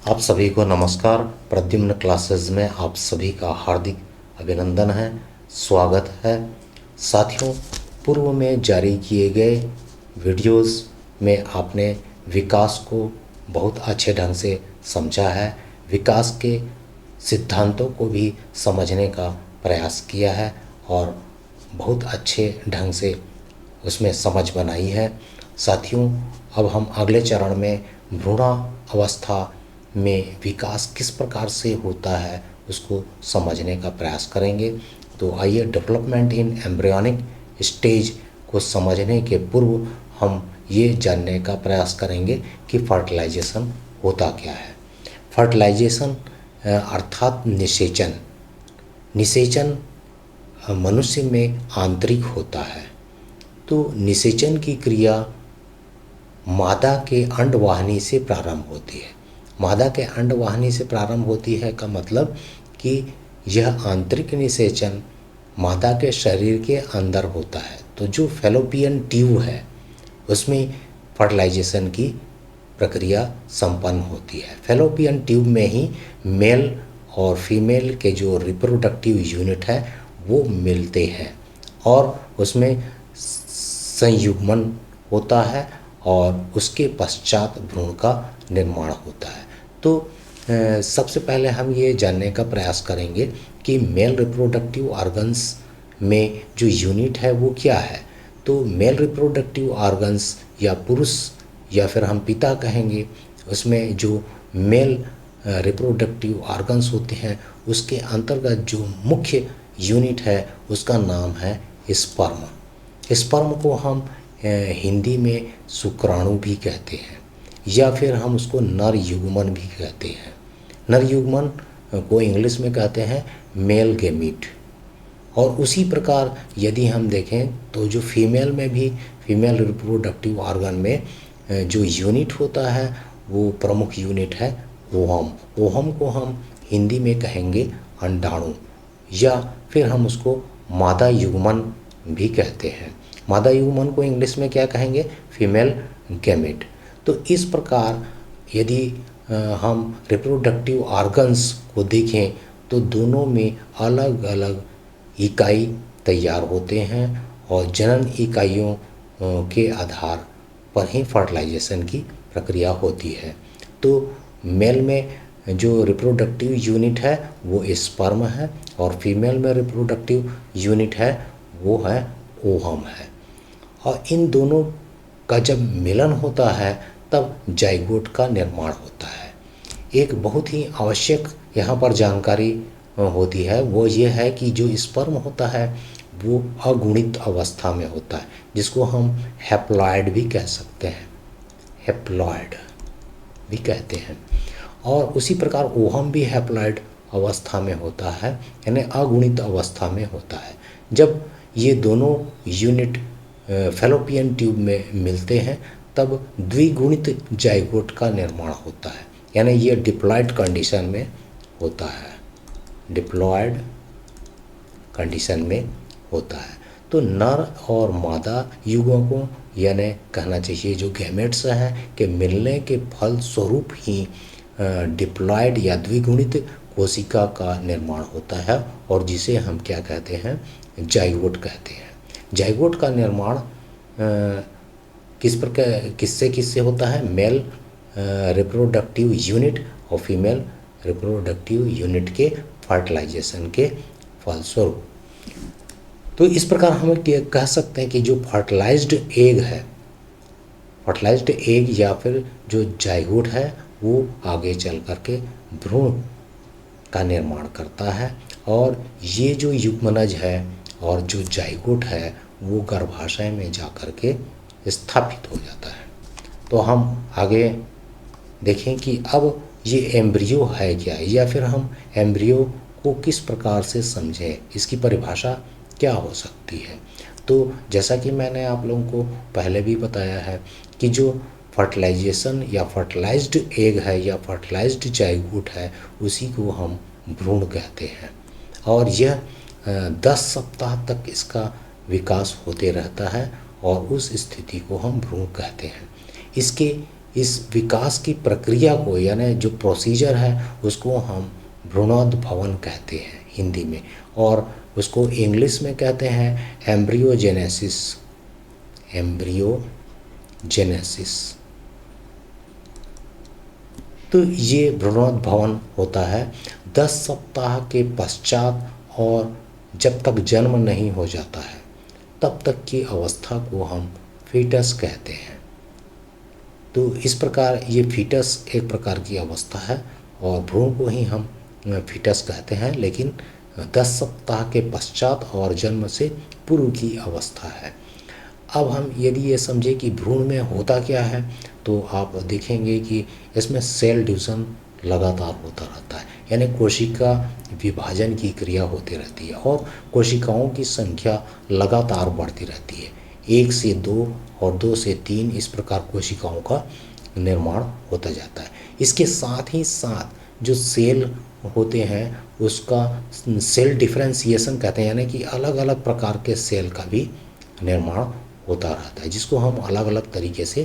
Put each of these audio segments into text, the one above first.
आप सभी को नमस्कार। प्रद्युम्न क्लासेस में आप सभी का हार्दिक अभिनंदन है, स्वागत है। साथियों, पूर्व में जारी किए गए वीडियोस में आपने विकास को बहुत अच्छे ढंग से समझा है, विकास के सिद्धांतों को भी समझने का प्रयास किया है और बहुत अच्छे ढंग से उसमें समझ बनाई है। साथियों, अब हम अगले चरण में भ्रूण अवस्था में विकास किस प्रकार से होता है उसको समझने का प्रयास करेंगे। तो आइए, डेवलपमेंट इन एम्ब्रियोनिक स्टेज को समझने के पूर्व हम ये जानने का प्रयास करेंगे कि फर्टिलाइजेशन होता क्या है। फर्टिलाइजेशन अर्थात निषेचन। निषेचन मनुष्य में आंतरिक होता है। तो निषेचन की क्रिया मादा के अंडवाहिनी से प्रारंभ होती है। मादा के अंडवाहिनी से प्रारंभ होती है का मतलब कि यह आंतरिक निषेचन मादा के शरीर के अंदर होता है। तो जो फैलोपियन ट्यूब है उसमें फर्टिलाइजेशन की प्रक्रिया संपन्न होती है। फैलोपियन ट्यूब में ही मेल और फीमेल के जो रिप्रोडक्टिव यूनिट है वो मिलते हैं और उसमें संयुग्मन होता है और उसके पश्चात भ्रूण का निर्माण होता है। तो सबसे पहले हम ये जानने का प्रयास करेंगे कि मेल रिप्रोडक्टिव ऑर्गन्स में जो यूनिट है वो क्या है। तो मेल रिप्रोडक्टिव ऑर्गन्स या पुरुष या फिर हम पिता कहेंगे, उसमें जो मेल रिप्रोडक्टिव ऑर्गन्स होते हैं उसके अंतर्गत जो मुख्य यूनिट है उसका नाम है स्पर्म। स्पर्म को हम हिंदी में शुक्राणु भी कहते हैं या फिर हम उसको नर युग्मन भी कहते हैं। नर युग्मन को इंग्लिश में कहते हैं मेल गेमीट। और उसी प्रकार यदि हम देखें तो जो फीमेल में भी, फीमेल रिप्रोडक्टिव ऑर्गन में जो यूनिट होता है वो प्रमुख यूनिट है ओहम। ओहम को हम हिंदी में कहेंगे अंडाणु या फिर हम उसको मादा युग्मन भी कहते हैं। मादा युग्मन को इंग्लिश में क्या कहेंगे? Female gamete. तो इस प्रकार यदि हम रिप्रोडक्टिव ऑर्गन्स को देखें तो दोनों में अलग अलग इकाई तैयार होते हैं और जनन इकाइयों के आधार पर ही फर्टिलाइजेशन की प्रक्रिया होती है। तो मेल में जो रिप्रोडक्टिव यूनिट है वो स्पर्म है और फीमेल में रिप्रोडक्टिव यूनिट है वो है ओहम है। और इन दोनों का जब मिलन होता है तब जाइगोट का निर्माण होता है। एक बहुत ही आवश्यक यहाँ पर जानकारी होती है, वो ये है कि जो स्पर्म होता है वो अगुणित अवस्था में होता है, जिसको हम हैप्लॉइड भी कह सकते हैं, हैप्लॉइड भी कहते हैं। और उसी प्रकार ओहम भी हैप्लॉइड अवस्था में होता है, यानी अगुणित अवस्था में होता है। जब ये दोनों यूनिट फैलोपियन ट्यूब में मिलते हैं तब द्विगुणित जाइगोट का निर्माण होता है, यानी ये डिप्लॉयड कंडीशन में होता है, डिप्लॉयड कंडीशन में होता है। तो नर और मादा युग्मकों यानी कहना चाहिए जो गैमेट्स हैं के मिलने के फल स्वरूप ही डिप्लॉयड या द्विगुणित कोशिका का निर्माण होता है और जिसे हम क्या कहते हैं? जाइगोट कहते हैं। जाइगोट का निर्माण किस प्रकार किससे होता है? मेल रिप्रोडक्टिव यूनिट और फीमेल रिप्रोडक्टिव यूनिट के फर्टिलाइजेशन के फलस्वरूप। तो इस प्रकार हम कह सकते हैं कि जो फर्टिलाइज्ड एग है, फर्टिलाइज्ड एग या फिर जो जाइगोट है वो आगे चल करके भ्रूण का निर्माण करता है और ये जो युग्मनज है और जो जाइगोट है वो गर्भाशय में जा कर के स्थापित हो जाता है। तो हम आगे देखें कि अब ये एम्ब्रियो है क्या, या फिर हम एम्ब्रियो को किस प्रकार से समझें, इसकी परिभाषा क्या हो सकती है। तो जैसा कि मैंने आप लोगों को पहले भी बताया है कि जो फर्टिलाइजेशन या फर्टिलाइज्ड एग है या फर्टिलाइज्ड जाइगोट है उसी को हम भ्रूण कहते हैं और यह 10 सप्ताह तक इसका विकास होते रहता है और उस स्थिति को हम भ्रूण कहते हैं। इसके इस विकास की प्रक्रिया को, यानी जो प्रोसीजर है, उसको हम भ्रूणोद्भवन कहते हैं हिंदी में, और उसको इंग्लिश में कहते हैं एम्ब्रियोजेनेसिस। एम्ब्रियोजेनेसिस। तो ये भ्रूणोद्भवन होता है 10 सप्ताह के पश्चात, और जब तक जन्म नहीं हो जाता है तब तक की अवस्था को हम फीटस कहते हैं। तो इस प्रकार ये फीटस एक प्रकार की अवस्था है, और भ्रूण को ही हम फीटस कहते हैं, लेकिन 10 सप्ताह के पश्चात और जन्म से पूर्व की अवस्था है। अब हम यदि ये समझे कि भ्रूण में होता क्या है, तो आप देखेंगे कि इसमें सेल डिवीज़न लगातार होता रहता है, यानी कोशिका विभाजन की क्रिया होती रहती है, और कोशिकाओं की संख्या लगातार बढ़ती रहती है। 1 से 2 और 2 से 3 इस प्रकार कोशिकाओं का निर्माण होता जाता है। इसके साथ ही साथ जो सेल होते हैं उसका सेल डिफरेंशिएशन कहते हैं, यानी कि अलग अलग प्रकार के सेल का भी निर्माण होता रहता है, जिसको हम अलग अलग तरीके से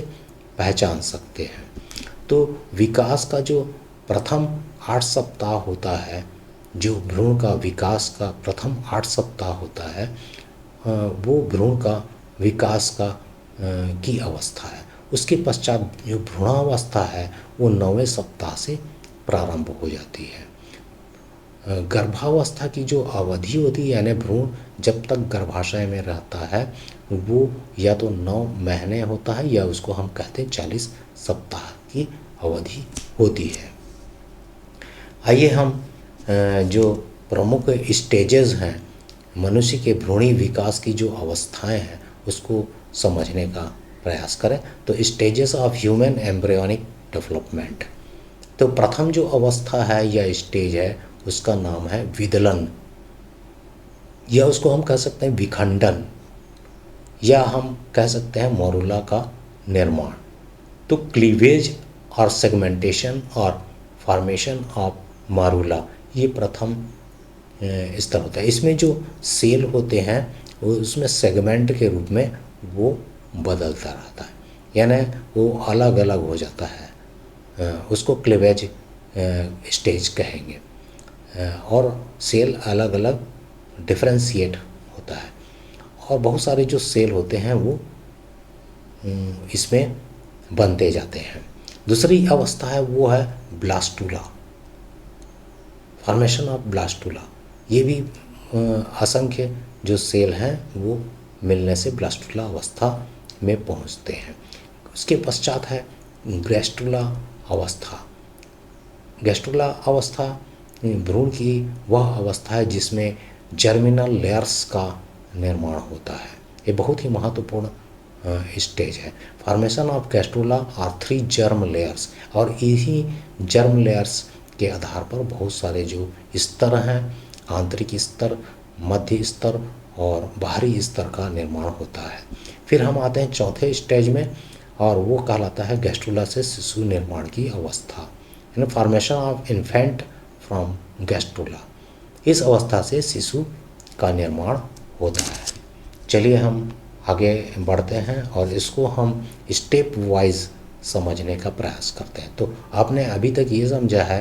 पहचान सकते हैं। तो विकास का जो प्रथम 8 सप्ताह होता है, जो भ्रूण का विकास का प्रथम 8 सप्ताह होता है, वो भ्रूण का विकास का की अवस्था है। उसके पश्चात जो भ्रूणावस्था है वो 9वें सप्ताह से प्रारंभ हो जाती है। गर्भावस्था की जो अवधि होती है, यानी भ्रूण जब तक गर्भाशय में रहता है, वो या तो 9 महीने होता है, या उसको हम कहते हैं 40 सप्ताह की अवधि होती है। आइए हम जो प्रमुख स्टेजेस हैं मनुष्य के भ्रूणी विकास की जो अवस्थाएं हैं उसको समझने का प्रयास करें। तो stages of human embryonic development. तो प्रथम जो अवस्था है या स्टेज है उसका नाम है विदलन, या उसको हम कह सकते हैं विखंडन, या हम कह सकते हैं मोरुला का निर्माण। तो क्लीवेज और सेगमेंटेशन और फॉर्मेशन ऑफ मारूला, ये प्रथम स्तर होता है। इसमें जो सेल होते हैं वो उसमें सेगमेंट के रूप में वो बदलता रहता है, यानी वो अलग अलग हो जाता है, उसको क्लीवेज स्टेज कहेंगे, और सेल अलग अलग डिफरेंशिएट होता है, और बहुत सारे जो सेल होते हैं वो इसमें बनते जाते हैं। दूसरी अवस्था है वो है ब्लास्टूला, फॉर्मेशन ऑफ ब्लास्टूला। ये भी असंख्य जो सेल हैं वो मिलने से ब्लास्टूला अवस्था में पहुंचते हैं। उसके पश्चात है गैस्ट्रुला अवस्था। गैस्ट्रुला अवस्था भ्रूण की वह अवस्था है जिसमें जर्मिनल लेयर्स का निर्माण होता है। ये बहुत ही महत्वपूर्ण स्टेज है। Formation of gastrula are 3 germ layers, और इसी जर्म लेयर्स के आधार पर बहुत सारे जो स्तर हैं, आंतरिक स्तर, मध्य स्तर और बाहरी स्तर का निर्माण होता है। फिर हम आते हैं चौथे स्टेज में, और वो कहलाता है गैस्ट्रुला से शिशु निर्माण की अवस्था, यानी formation of infant from gastrula. इस अवस्था से शिशु का निर्माण होता है। चलिए हम आगे बढ़ते हैं और इसको हम स्टेप वाइज समझने का प्रयास करते हैं। तो आपने अभी तक ये समझा है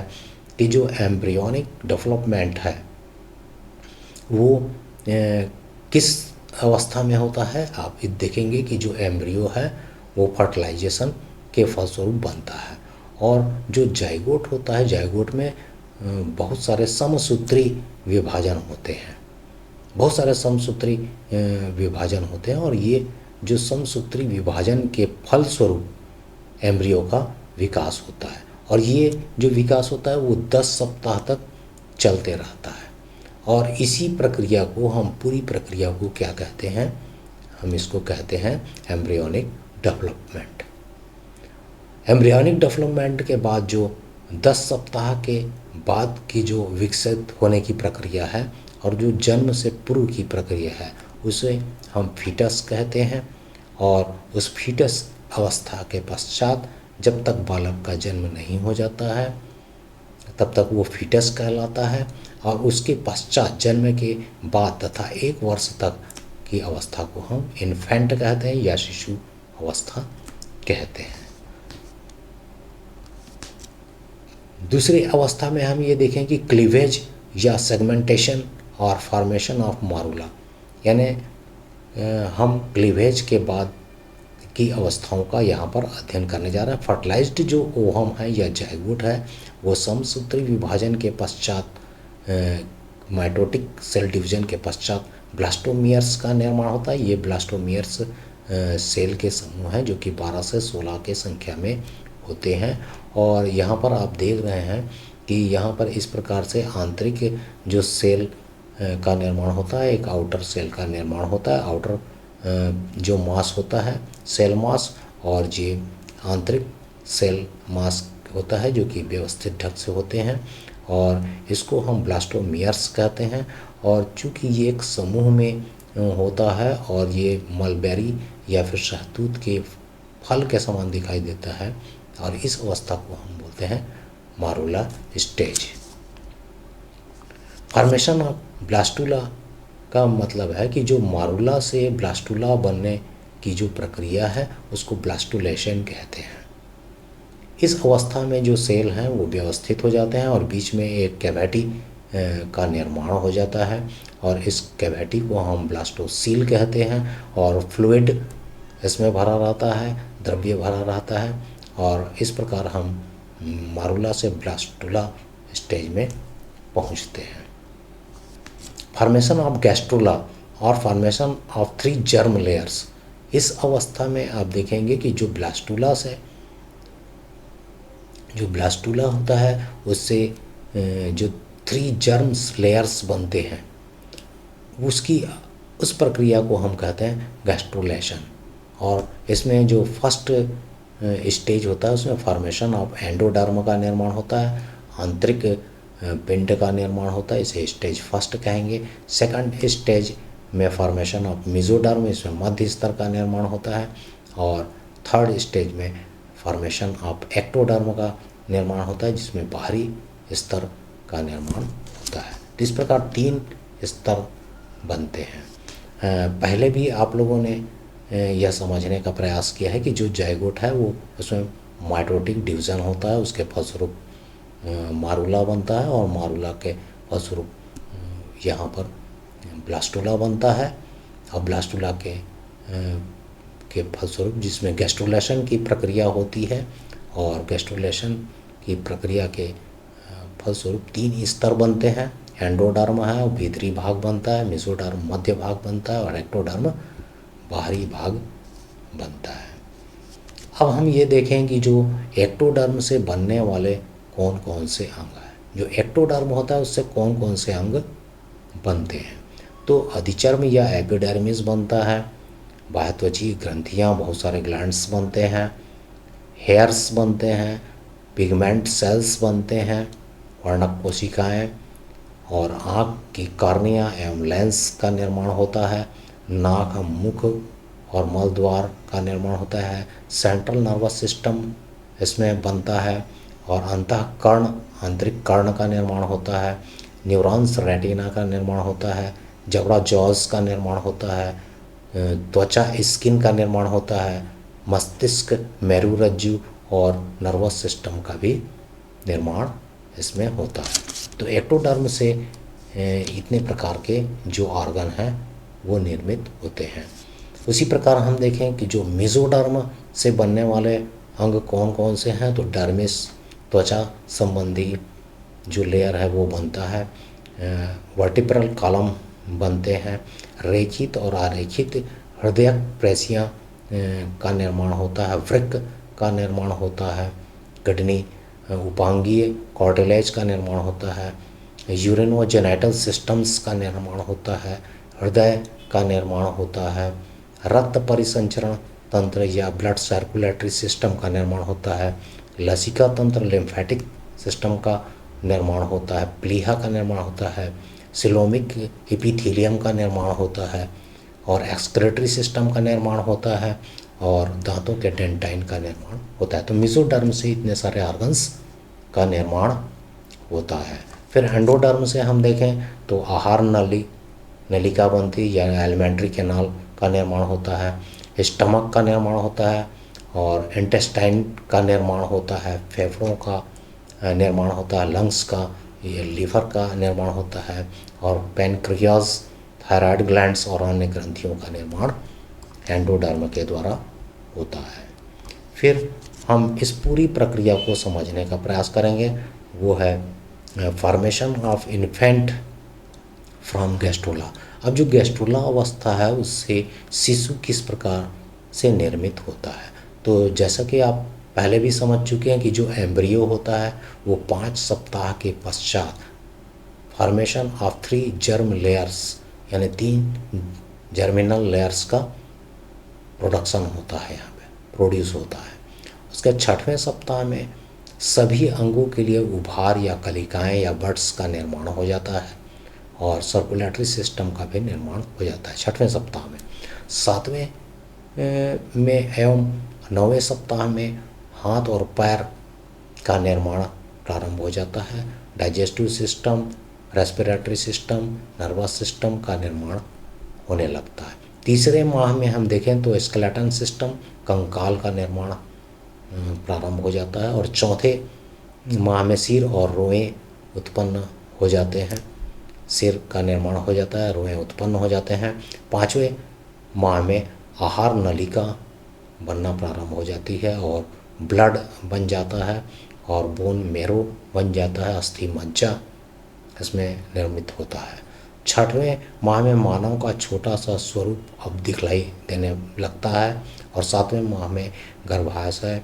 कि जो एम्ब्रियोनिक डेवलपमेंट है वो किस अवस्था में होता है। आप देखेंगे कि जो एम्ब्रियो है वो फर्टिलाइजेशन के फलस्वरूप बनता है, और जो जाइगोट होता है, जाइगोट में बहुत सारे समसूत्री विभाजन होते हैं, बहुत सारे समसूत्री विभाजन होते हैं, और ये जो समसूत्री विभाजन के फलस्वरूप एम्ब्रियो का विकास होता है, और ये जो विकास होता है वो 10 सप्ताह तक चलते रहता है। और इसी प्रक्रिया को हम, पूरी प्रक्रिया को क्या कहते हैं, हम इसको कहते हैं एम्ब्रियोनिक डेवलपमेंट। एम्ब्रियोनिक डेवलपमेंट के बाद जो 10 सप्ताह के बाद की जो विकसित होने की प्रक्रिया है और जो जन्म से पूर्व की प्रक्रिया है उसे हम फीटस कहते हैं। और उस फीटस अवस्था के पश्चात जब तक बालक का जन्म नहीं हो जाता है तब तक वो फीटस कहलाता है, और उसके पश्चात जन्म के बाद तथा 1 वर्ष तक की अवस्था को हम इन्फेंट कहते हैं या शिशु अवस्था कहते हैं। दूसरी अवस्था में हम ये देखें कि क्लीवेज या सेगमेंटेशन और फॉर्मेशन ऑफ मारूला, यानी हम क्लीवेज के बाद की अवस्थाओं का यहाँ पर अध्ययन करने जा रहे हैं। फर्टिलाइज्ड जो ओवम है या जाइगोट है वो समसूत्री विभाजन के पश्चात माइटोटिक सेल डिवीजन के पश्चात ब्लास्टोमियर्स का निर्माण होता है। ये ब्लास्टोमियर्स सेल के समूह हैं जो कि 12 से 16 के संख्या में होते हैं। और यहाँ पर आप देख रहे हैं कि यहाँ पर इस प्रकार से आंतरिक जो सेल का निर्माण होता है, एक आउटर सेल का निर्माण होता है। आउटर जो मास होता है सेल मास, और ये आंतरिक सेल मास होता है जो कि व्यवस्थित ढंग से होते हैं, और इसको हम ब्लास्टोमियर्स कहते हैं। और चूँकि ये एक समूह में होता है और ये मलबेरी या फिर शहतूत के फल के समान दिखाई देता है, और इस अवस्था को हम बोलते हैं मारूला स्टेज। फॉर्मेशन ऑफ ब्लास्टुला का मतलब है कि जो मारूला से ब्लास्टुला बनने की जो प्रक्रिया है उसको ब्लास्टुलेशन कहते हैं। इस अवस्था में जो सेल हैं वो व्यवस्थित हो जाते हैं और बीच में एक कैविटी का निर्माण हो जाता है, और इस कैविटी को हम ब्लास्टोसील कहते हैं। और फ्लूइड इसमें भरा रहता है, द्रव्य भरा रहता है, और इस प्रकार हम मारूला से ब्लास्टुला स्टेज में पहुंचते हैं। फॉर्मेशन ऑफ गैस्ट्रुला और फॉर्मेशन ऑफ 3 जर्म लेयर्स। इस अवस्था में आप देखेंगे कि जो ब्लास्टुला होता है उससे जो 3 जर्म लेयर्स बनते हैं उस प्रक्रिया को हम कहते हैं गैस्ट्रुलेशन। और इसमें जो फर्स्ट स्टेज होता है उसमें फॉर्मेशन ऑफ एंडोडर्म का निर्माण होता है, आंतरिक पिंड का निर्माण होता है, इसे स्टेज फर्स्ट कहेंगे। सेकंड स्टेज में फॉर्मेशन ऑफ मेसोडर्म, इसमें मध्य स्तर का निर्माण होता है। और थर्ड स्टेज में फॉर्मेशन ऑफ एक्टोडर्म का निर्माण होता है जिसमें बाहरी स्तर का निर्माण होता है। इस प्रकार 3 स्तर बनते हैं। पहले भी आप लोगों ने यह समझने का प्रयास किया है कि जो जाइगोट है वो उसमें माइटोटिक डिवीज़न होता है, उसके फलस्वरूप मारूला बनता है, और मारूला के फलस्वरूप यहाँ पर ब्लास्टुला बनता है। और ब्लास्टुला के फलस्वरूप जिसमें गैस्ट्रुलेशन की प्रक्रिया होती है, और गैस्ट्रुलेशन की प्रक्रिया के फलस्वरूप 3 स्तर बनते हैं। एंडोडर्म है वो भीतरी भाग बनता है, मेसोडर्म मध्य भाग बनता है, और एक्टोडर्म बाहरी भाग बनता है। अब हम ये देखें कि जो एक्टोडर्म से बनने वाले कौन कौन से अंग हैं। जो एक्टोडर्म होता है उससे कौन कौन से अंग बनते हैं। तो अधिचर्म या एपिडर्मिस बनता है, बाह्यत्वचीय ग्रंथियाँ, बहुत सारे ग्लैंड्स बनते हैं, हेयर्स बनते हैं, पिगमेंट सेल्स बनते हैं, वर्णक कोशिकाएँ, और आँख की कॉर्निया एवं लेंस का निर्माण होता है। नाक, मुख और मल द्वार का निर्माण होता है। सेंट्रल नर्वस सिस्टम इसमें बनता है, और अंतःकर्ण, आंतरिक कर्ण का निर्माण होता है। न्यूरॉन्स, रेटिना का निर्माण होता है। जबड़ा, जॉज का निर्माण होता है। त्वचा, स्किन का निर्माण होता है। मस्तिष्क, मेरुरज्जु और नर्वस सिस्टम का भी निर्माण इसमें होता है। तो एक्टोडर्म से इतने प्रकार के जो ऑर्गन हैं वो निर्मित होते हैं। उसी प्रकार हम देखें कि जो मेसोडर्म से बनने वाले अंग कौन कौन से हैं। तो डर्मिस, त्वचा संबंधी जो लेयर है वो बनता है। वर्टिब्रल कॉलम बनते हैं। रेखित और अरेखित हृदय प्रेसियाँ का निर्माण होता है। वृक्क का निर्माण होता है। किडनी, उपांगीय कॉर्टिलेज का निर्माण होता है। यूरिनोजेनिटल सिस्टम्स का निर्माण होता है। हृदय का निर्माण होता है। रक्त परिसंचरण तंत्र या ब्लड सर्कुलेटरी सिस्टम का निर्माण होता है। लसिका तंत्र, लिम्फेटिक सिस्टम का निर्माण होता है। प्लीहा का निर्माण होता है। सिलोमिक एपिथेलियम का निर्माण होता है, और एक्सक्रेटरी सिस्टम का निर्माण होता है, और दांतों के डेंटाइन का निर्माण होता है। तो मेसोडर्म से इतने सारे ऑर्गन्स का निर्माण होता है। फिर एंडोडर्म से हम देखें तो आहार नलिका बनती है, या एलिमेंट्री कैनाल का निर्माण होता है। स्टमक का निर्माण होता है, और इंटेस्टाइन का निर्माण होता है। फेफड़ों का निर्माण होता है, लंग्स का, ये लीवर का निर्माण होता है, और पैनक्रियाज, थायराइड ग्लैंड्स और अन्य ग्रंथियों का निर्माण एंडोडर्म के द्वारा होता है। फिर हम इस पूरी प्रक्रिया को समझने का प्रयास करेंगे, वो है formation of infant from gastrula. अब जो गैस्ट्रोला अवस्था है उससे शिशु किस प्रकार से निर्मित होता है। तो जैसा कि आप पहले भी समझ चुके हैं कि जो एम्ब्रियो होता है वो 5 सप्ताह के पश्चात फॉर्मेशन ऑफ 3 जर्म लेयर्स यानी 3 जर्मिनल लेयर्स का प्रोडक्शन होता है, यहाँ पे प्रोड्यूस होता है। उसके 6वें सप्ताह में सभी अंगों के लिए उभार या कलिकाएं या बड्स का निर्माण हो जाता है और सर्कुलेटरी सिस्टम का भी निर्माण हो जाता है 6वें सप्ताह में। 7वें में एवं 9वें सप्ताह में हाथ और पैर का निर्माण प्रारंभ हो जाता है। Digestive system, respiratory system, nervous system का निर्माण होने लगता है। तीसरे माह में हम देखें तो स्केलेटन सिस्टम, कंकाल का निर्माण प्रारंभ हो जाता है, और चौथे माह में सिर और रोएं उत्पन्न हो जाते हैं, सिर का निर्माण हो जाता है, रोएं उत्पन्न हो जाते हैं। 5वें माह में आहार नलिका बनना प्रारंभ हो जाती है और ब्लड बन जाता है और बोन मेरो बन जाता है, अस्थि मज्जा इसमें निर्मित होता है। 6वें माह में मानव का छोटा सा स्वरूप अब दिखलाई देने लगता है और 7वें माह में गर्भाशय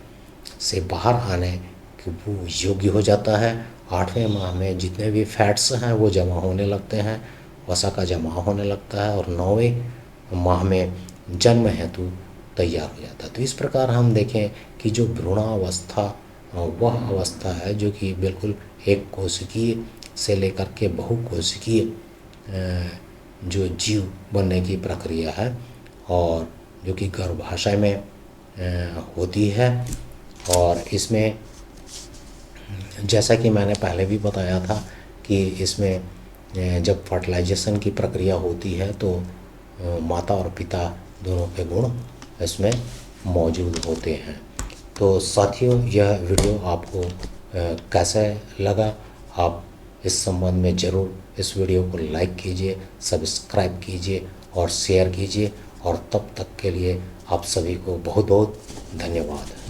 से बाहर आने के वो योग्य हो जाता है। 8वें माह में जितने भी फैट्स हैं वो जमा होने लगते हैं, वसा का जमा होने लगता है, और 9वें माह में जन्म हेतु तैयार हो जाता है। तो इस प्रकार हम देखें कि जो भ्रूणावस्था वह अवस्था है जो कि बिल्कुल एक कोशिकीय से लेकर के बहुकोशिकीय जो जीव बनने की प्रक्रिया है, और जो कि गर्भाशय में होती है। और इसमें जैसा कि मैंने पहले भी बताया था कि इसमें जब फर्टिलाइजेशन की प्रक्रिया होती है तो माता और पिता दोनों के गुण इसमें मौजूद होते हैं। तो साथियों, यह वीडियो आपको कैसा लगा, आप इस संबंध में ज़रूर इस वीडियो को लाइक कीजिए, सब्सक्राइब कीजिए और शेयर कीजिए। और तब तक के लिए आप सभी को बहुत बहुत धन्यवाद।